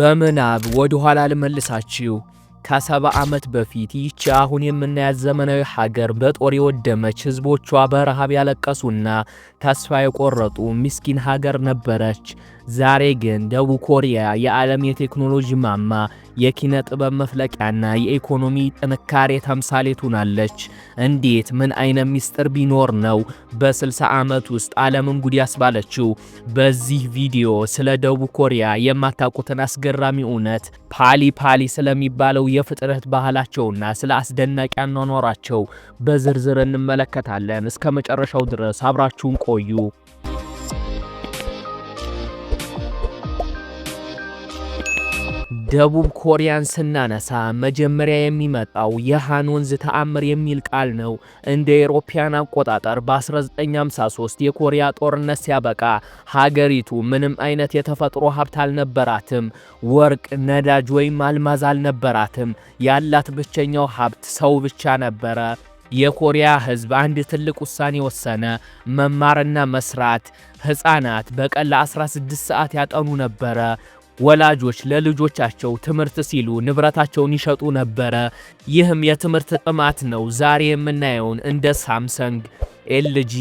በምናብ ወደ ኋላ ልመልሳችሁ። ከ70 ዓመት በፊት ይህች አሁን የምናያት ዘመናዊ ሀገር በጦር የወደመች ህዝቦቿ በረሃብ ያለቀሱና ተስፋ የቆረጡ ምስኪን ሀገር ነበረች። ዛሬ ግን ደቡብ ኮሪያ የዓለም የቴክኖሎጂ ማማ፣ የኪነ ጥበብ መፍለቂያና የኢኮኖሚ ጥንካሬ ተምሳሌት ሆናለች። እንዴት? ምን አይነት ሚስጥር ቢኖር ነው በ60 ዓመት ውስጥ ዓለምን ጉድ ያስባለችው? በዚህ ቪዲዮ ስለ ደቡብ ኮሪያ የማታውቁትን አስገራሚ እውነት፣ ፓሊ ስለሚባለው የፍጥረት ባህላቸውና ስለ አስደናቂ አኗኗራቸው በዝርዝር እንመለከታለን። እስከ መጨረሻው ድረስ አብራችሁን ቆዩ። ደቡብ ኮሪያን ስናነሳ መጀመሪያ የሚመጣው የሃን ወንዝ ተአምር የሚል ቃል ነው። እንደ አውሮፓውያን አቆጣጠር በ1953 የኮሪያ ጦርነት ሲያበቃ ሀገሪቱ ምንም አይነት የተፈጥሮ ሀብት አልነበራትም። ወርቅ፣ ነዳጅ ወይም አልማዝ አልነበራትም። ያላት ብቸኛው ሀብት ሰው ብቻ ነበረ። የኮሪያ ሕዝብ አንድ ትልቅ ውሳኔ ወሰነ፣ መማርና መስራት። ሕፃናት በቀን ለ16 ሰዓት ያጠኑ ነበረ። ወላጆች ለልጆቻቸው ትምህርት ሲሉ ንብረታቸውን ይሸጡ ነበረ። ይህም የትምህርት ጥማት ነው ዛሬ የምናየውን እንደ ሳምሰንግ፣ ኤልጂ፣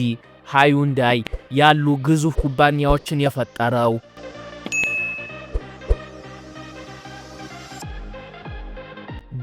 ሃዩንዳይ ያሉ ግዙፍ ኩባንያዎችን የፈጠረው።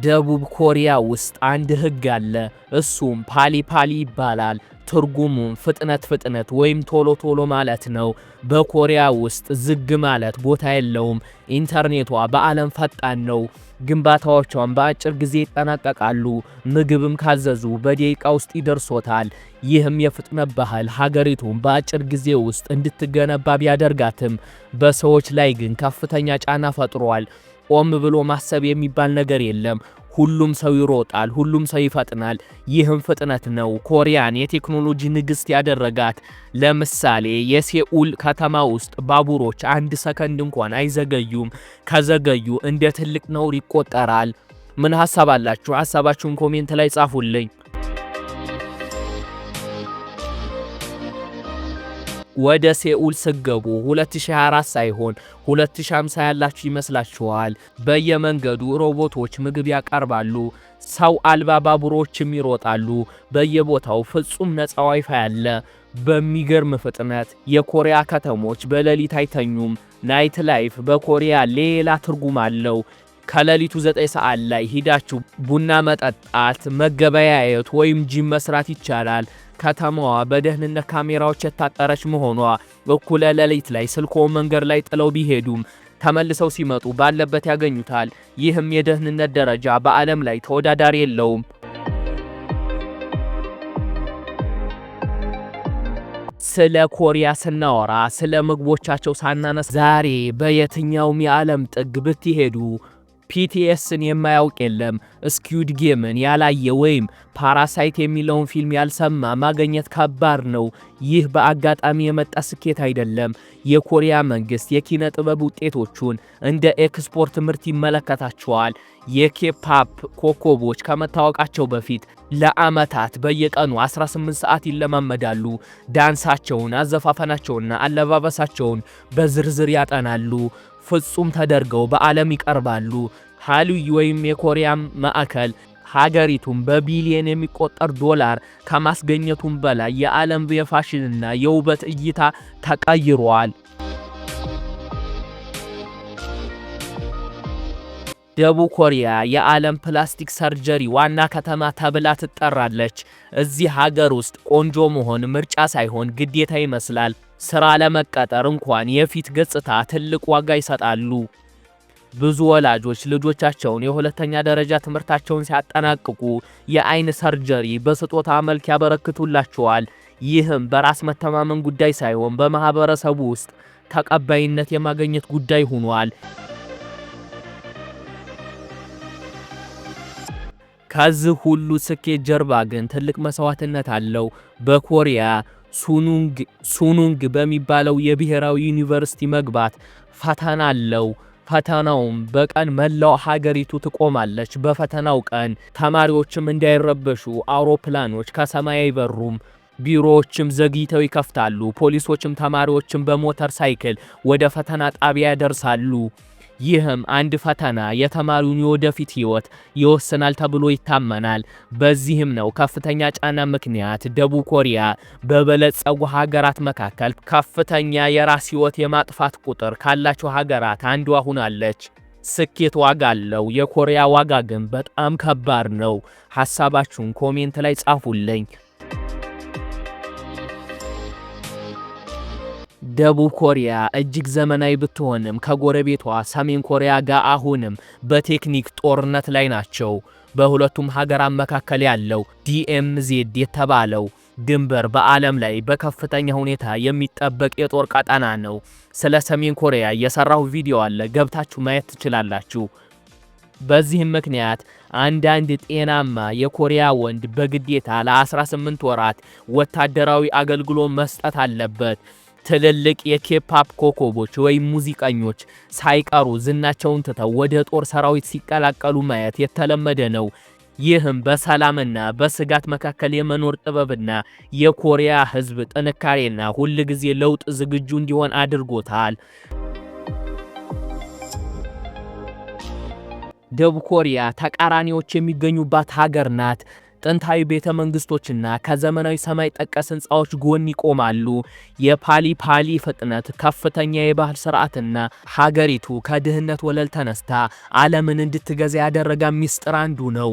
ደቡብ ኮሪያ ውስጥ አንድ ህግ አለ። እሱም ፓሊ ይባላል። ትርጉሙም ፍጥነት ወይም ቶሎ ማለት ነው። በኮሪያ ውስጥ ዝግ ማለት ቦታ የለውም። ኢንተርኔቷ በዓለም ፈጣን ነው። ግንባታዎቿን በአጭር ጊዜ ይጠናቀቃሉ። ምግብም ካዘዙ በደቂቃ ውስጥ ይደርሶታል። ይህም የፍጥነት ባህል ሀገሪቱን በአጭር ጊዜ ውስጥ እንድትገነባ ቢያደርጋትም በሰዎች ላይ ግን ከፍተኛ ጫና ፈጥሯል። ቆም ብሎ ማሰብ የሚባል ነገር የለም። ሁሉም ሰው ይሮጣል፣ ሁሉም ሰው ይፈጥናል። ይህም ፍጥነት ነው ኮሪያን የቴክኖሎጂ ንግስት ያደረጋት። ለምሳሌ የሴኡል ከተማ ውስጥ ባቡሮች 1 ሰከንድ እንኳን አይዘገዩም። ከዘገዩ እንደ ትልቅ ነውር ይቆጠራል። ምን ሐሳብ አላችሁ? ሐሳባችሁን ኮሜንት ላይ ጻፉልኝ። ወደ ሴኡል ስገቡ 2024 ሳይሆን 2050 ያላችሁ ይመስላችኋል። በየመንገዱ ሮቦቶች ምግብ ያቀርባሉ። ሰው አልባ ባቡሮችም ይሮጣሉ። በየቦታው ፍጹም ነፃ ዋይፋይ አለ። በሚገርም ፍጥነት የኮሪያ ከተሞች በሌሊት አይተኙም። ናይት ላይፍ በኮሪያ ሌላ ትርጉም አለው። ከሌሊቱ 9 ሰዓት ላይ ሂዳችሁ ቡና መጠጣት፣ መገበያየት ወይም ጂም መስራት ይቻላል። ከተማዋ በደህንነት ካሜራዎች የታጠረች መሆኗ እኩለ ሌሊት ላይ ስልኮ መንገድ ላይ ጥለው ቢሄዱም ተመልሰው ሲመጡ ባለበት ያገኙታል። ይህም የደህንነት ደረጃ በዓለም ላይ ተወዳዳሪ የለውም። ስለ ኮሪያ ስናወራ ስለ ምግቦቻቸው ሳናነሳ ዛሬ በየትኛውም የዓለም ጥግ ብትሄዱ ፒቲኤስን የማያውቅ የለም። ስኩዊድ ጌምን ያላየ ወይም ፓራሳይት የሚለውን ፊልም ያልሰማ ማግኘት ከባድ ነው። ይህ በአጋጣሚ የመጣ ስኬት አይደለም። የኮሪያ መንግስት የኪነ ጥበብ ውጤቶቹን እንደ ኤክስፖርት ምርት ይመለከታቸዋል። የኬፓፕ ኮከቦች ከመታወቃቸው በፊት ለዓመታት በየቀኑ 18 ሰዓት ይለማመዳሉ። ዳንሳቸውን፣ አዘፋፈናቸውና አለባበሳቸውን በዝርዝር ያጠናሉ። ፍጹም ተደርገው በዓለም ይቀርባሉ። ሃሊውድ ወይም የኮሪያ ማዕከል ሀገሪቱን በቢሊየን የሚቆጠር ዶላር ከማስገኘቱም በላይ የዓለም የፋሽንና የውበት እይታ ተቀይሯል። ደቡብ ኮሪያ የዓለም ፕላስቲክ ሰርጀሪ ዋና ከተማ ተብላ ትጠራለች። እዚህ ሀገር ውስጥ ቆንጆ መሆን ምርጫ ሳይሆን ግዴታ ይመስላል። ስራ ለመቀጠር እንኳን የፊት ገጽታ ትልቅ ዋጋ ይሰጣሉ። ብዙ ወላጆች ልጆቻቸውን የሁለተኛ ደረጃ ትምህርታቸውን ሲያጠናቅቁ የአይን ሰርጀሪ በስጦታ መልክ ያበረክቱላቸዋል። ይህም በራስ መተማመን ጉዳይ ሳይሆን በማህበረሰቡ ውስጥ ተቀባይነት የማግኘት ጉዳይ ሆኗል። ከዚህ ሁሉ ስኬት ጀርባ ግን ትልቅ መስዋዕትነት አለው። በኮሪያ ሱኑንግ በሚባለው የብሔራዊ ዩኒቨርሲቲ መግባት ፈተና አለው። ፈተናውም በቀን መላው ሀገሪቱ ትቆማለች። በፈተናው ቀን ተማሪዎችም እንዳይረበሹ አውሮፕላኖች ከሰማይ አይበሩም። ቢሮዎችም ዘግይተው ይከፍታሉ። ፖሊሶችም ተማሪዎችን በሞተር ሳይክል ወደ ፈተና ጣቢያ ያደርሳሉ። ይህም አንድ ፈተና የተማሪውን የወደፊት ህይወት ይወስናል ተብሎ ይታመናል። በዚህም ነው ከፍተኛ ጫና ምክንያት ደቡብ ኮሪያ በበለጸጉ ሀገራት መካከል ከፍተኛ የራስ ህይወት የማጥፋት ቁጥር ካላቸው ሀገራት አንዷ ሆናለች። ስኬት ዋጋ አለው፣ የኮሪያ ዋጋ ግን በጣም ከባድ ነው። ሐሳባችሁን ኮሜንት ላይ ጻፉልኝ። ደቡብ ኮሪያ እጅግ ዘመናዊ ብትሆንም ከጎረቤቷ ሰሜን ኮሪያ ጋር አሁንም በቴክኒክ ጦርነት ላይ ናቸው። በሁለቱም ሀገራት መካከል ያለው DMZ የተባለው ድንበር በዓለም ላይ በከፍተኛ ሁኔታ የሚጠበቅ የጦር ቀጠና ነው። ስለ ሰሜን ኮሪያ የሰራው ቪዲዮ አለ፣ ገብታችሁ ማየት ትችላላችሁ። በዚህም ምክንያት አንዳንድ ጤናማ የኮሪያ ወንድ በግዴታ ለ18 ወራት ወታደራዊ አገልግሎት መስጠት አለበት። ትልልቅ የኬፓፕ ኮከቦች ወይም ሙዚቀኞች ሳይቀሩ ዝናቸውን ትተው ወደ ጦር ሰራዊት ሲቀላቀሉ ማየት የተለመደ ነው። ይህም በሰላምና በስጋት መካከል የመኖር ጥበብና የኮሪያ ሕዝብ ጥንካሬና ሁልጊዜ ለውጥ ዝግጁ እንዲሆን አድርጎታል። ደቡብ ኮሪያ ተቃራኒዎች የሚገኙባት ሀገር ናት። ጥንታዊ ቤተ መንግስቶችና ከዘመናዊ ሰማይ ጠቀስ ህንፃዎች ጎን ይቆማሉ። የፓሊ ፍጥነት፣ ከፍተኛ የባህል ስርዓትና ሀገሪቱ ከድህነት ወለል ተነስታ ዓለምን እንድትገዛ ያደረጋ ሚስጥር አንዱ ነው።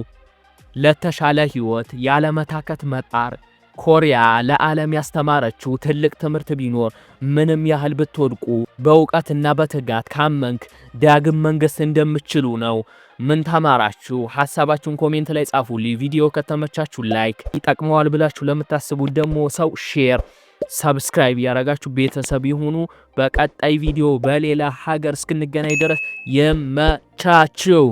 ለተሻለ ህይወት ያለመታከት መጣር። ኮሪያ ለዓለም ያስተማረችው ትልቅ ትምህርት ቢኖር ምንም ያህል ብትወድቁ በእውቀትና በትጋት ካመንክ ዳግም መንገስ እንደምትችሉ ነው። ምን ተማራችሁ? ሐሳባችሁን ኮሜንት ላይ ጻፉልኝ። ቪዲዮ ከተመቻችሁ ላይክ፣ ይጠቅመዋል ብላችሁ ለምታስቡት ደግሞ ሰው ሼር፣ ሰብስክራይብ ያረጋችሁ ቤተሰብ ይሁኑ። በቀጣይ ቪዲዮ በሌላ ሀገር እስክንገናኝ ድረስ ይመቻችሁ።